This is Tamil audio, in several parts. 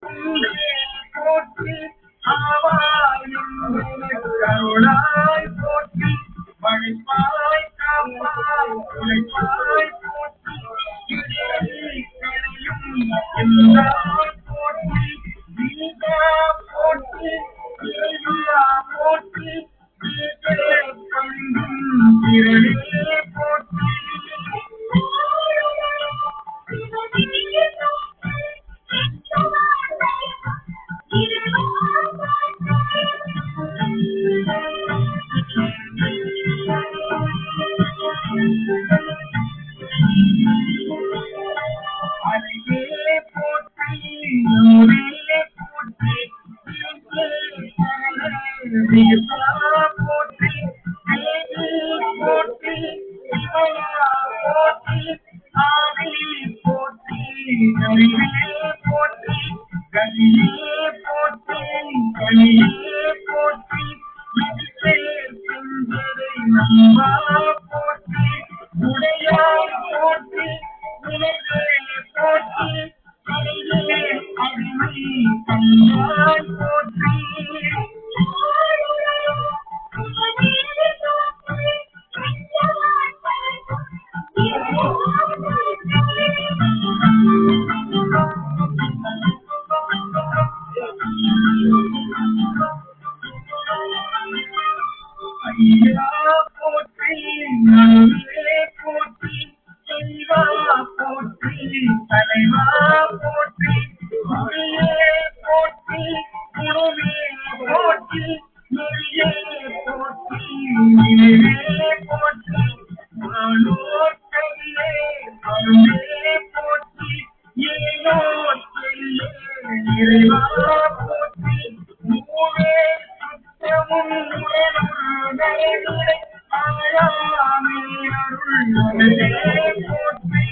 போற்றி ஆவாயும் கருளாய் போற்றி வழிபாய் காப்பாய் உழைப்பாய் போற்றி களையும் எல்லாய் போற்றி வீகா போற்றி இறைவியா போற்றி வீகே பணிந்தும் திரளே போற்றி அழகே போற்றி நூறே போற்றி போற்றி போற்றி சிவயா போற்றி ஆதி போற்றி அறிவே போற்றி கலியே போற்றி கலியே போற்றி செஞ்சதை நம்பா போற்றி உடையாய் போற்றி உலகே போற்றி கலியே அடிமை கண்டாய் போற்றி ஐயா போற்றி நல்லே போற்றி செல்வா போற்றி தலைவா போற்றி குடியே போற்றி குருவே போற்றி நெறியே போற்றி நிலையே போற்றி வானோர் கையிலே அருளே போற்றி ஏனோ செல்லே நிறைவா போற்றி மூவே சுத்தமும் முரணை ஆயாமே அருள் போற்றி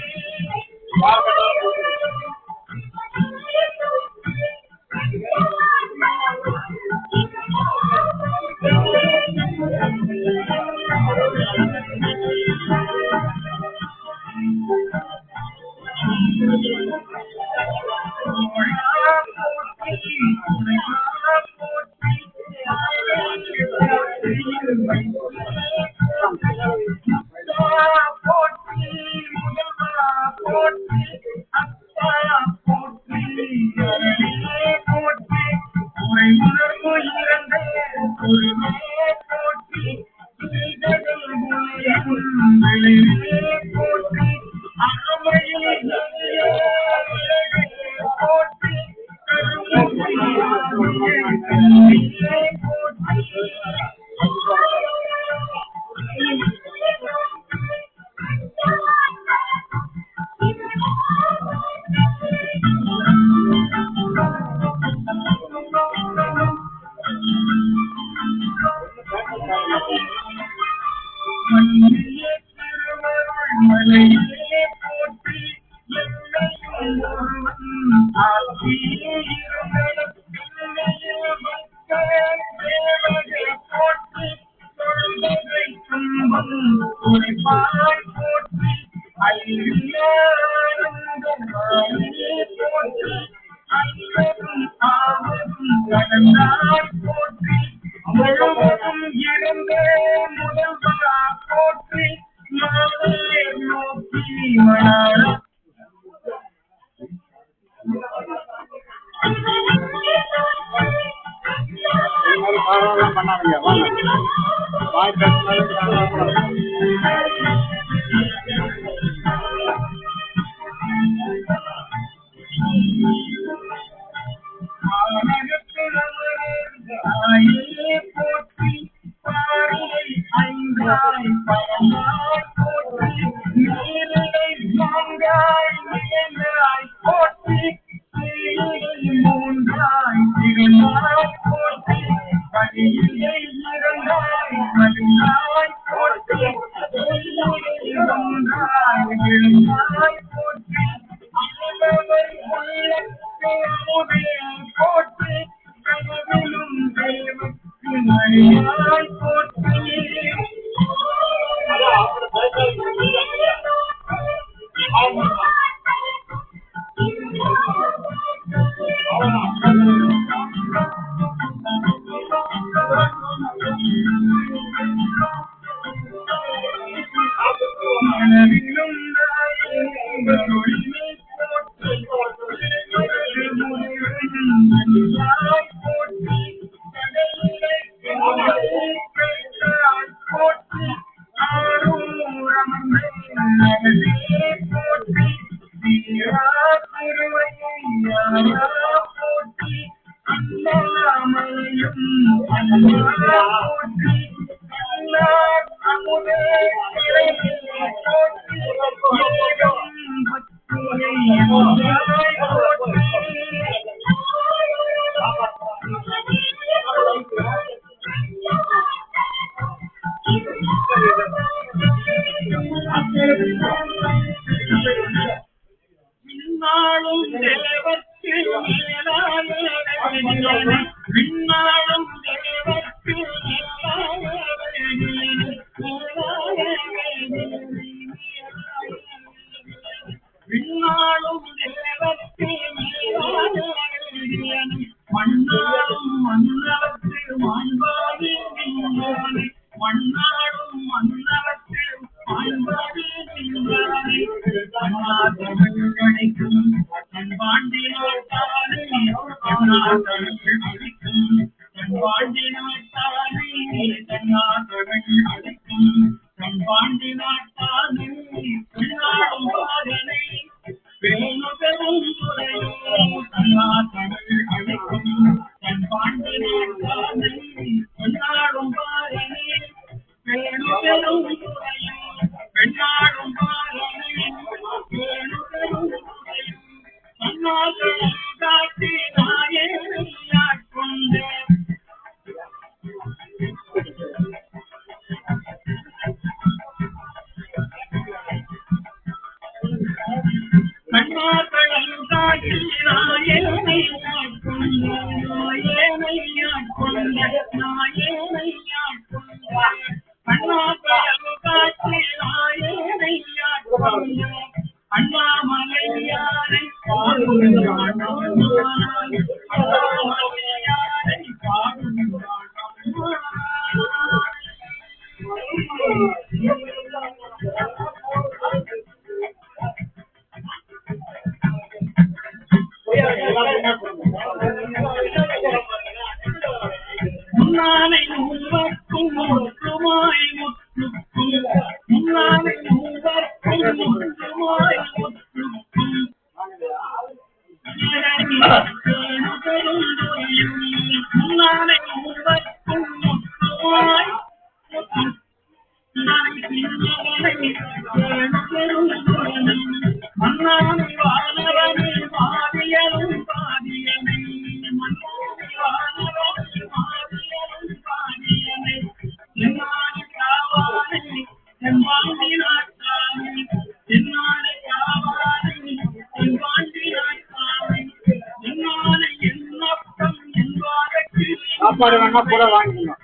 சாப்பாடு வேணா கூட வாங்கிக்கலாம்.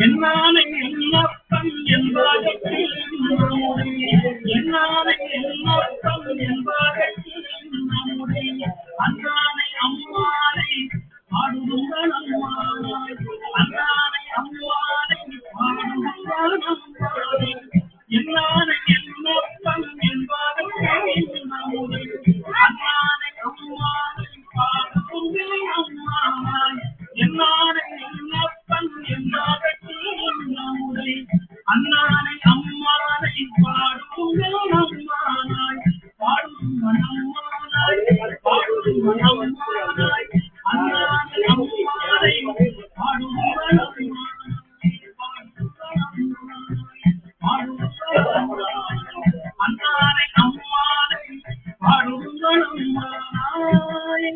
என்னானை என்னப்பன் என்பதற்கு என்னானை என்னப்பன் என்பதற்கு நம்முடைய அண்ணானை அம்மானை பாடுங்கள் அம்மானாய் அண்ணானை அம்மானை பாடுங்கள் அம்மானை என்னானை என்னப்பன் என்பதற்கு நம்முடைய அண்ணானை அம்மானை பாடுங்கள் அம்மானாய் என்னானை என்னப்பன் என்பதற்கு நம்முடைய அண்ணானை அம்மானை பாடுங்கள் அம்மானாய் பாடுங்கள் அம்மானாய் பாடுங்கள் அம்மானாய் அண்ணானை அம்மானை பாடுங்கள் அண்ணானை அம்மானை பாடுங்கள் அம்மானாய்.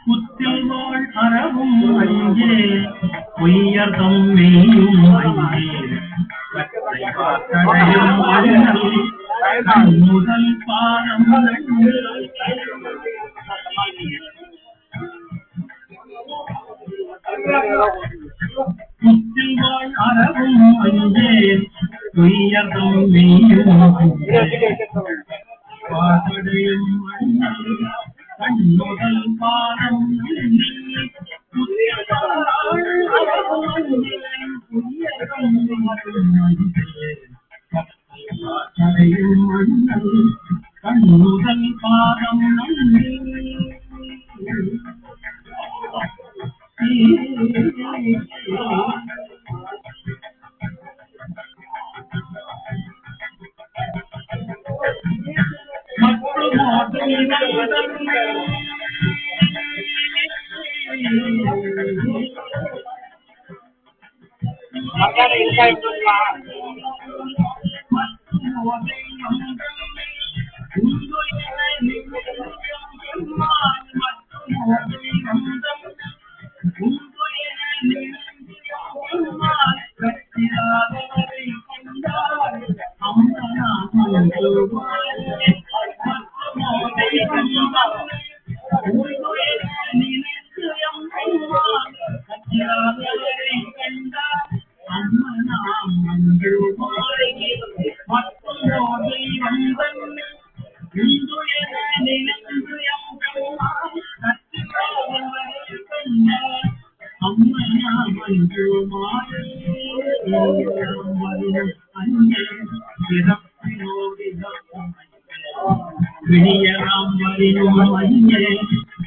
புத்தில் வாழ் அறவும் அஞ்சே பொய்யர்தம் மெய்யும் அஞ்சே தடையும் முதல் பாதம் முத்தில்வாய் அறவும் அஞ்சே துயரம் மெய்யும் பாதடையும் முதல் பாதம் தடையும் முதல் பாதம்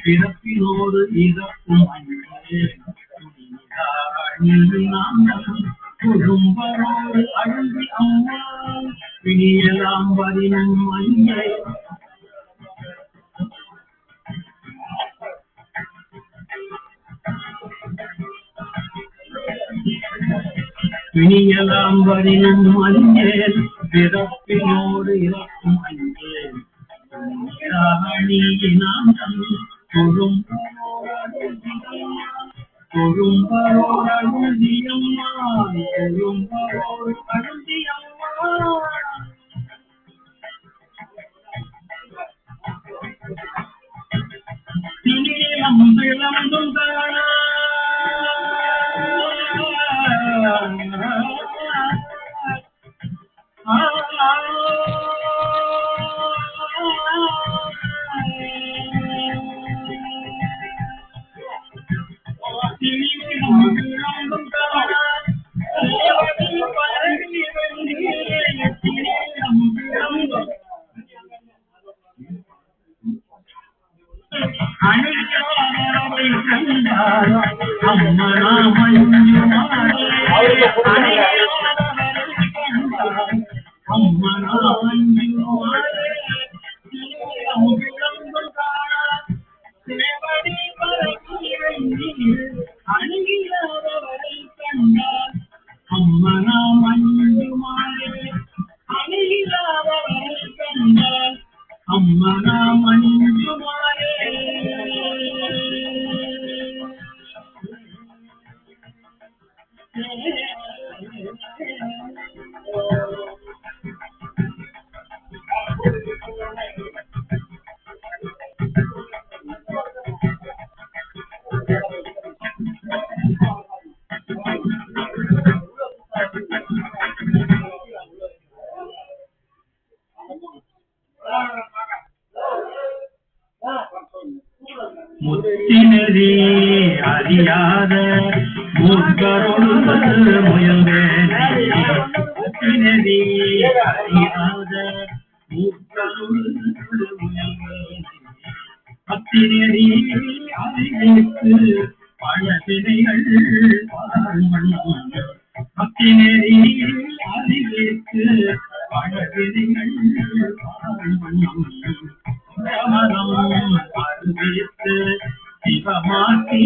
பிறப்பினோடு இறப்பும் குடும்பரோடு அழுதி அம்மா பிணியலாம் வரினும் மஞ்சே பிணியலாம் வரினும் மஞ்சே பிறப்பினோடு இறப்பும் மஞ்சே தொழும்பரோடு அழுதியம்மா தொழும்பரோடு அழுதியம்மா திணியம் விளம்பும் முத்தினரே அறியாத மூர்க்கரோடு முயல்வேனே முத்தினரே அறியாத மூர்க்கரோடு முயல்வேனே பத்தினரே அறிவித்து பல தினைகள் பாருமண்ணம் பத்தினரே அறிவித்து பல தினைகள் பாருமண்ணம் அறிவித்து சிவமாக்கி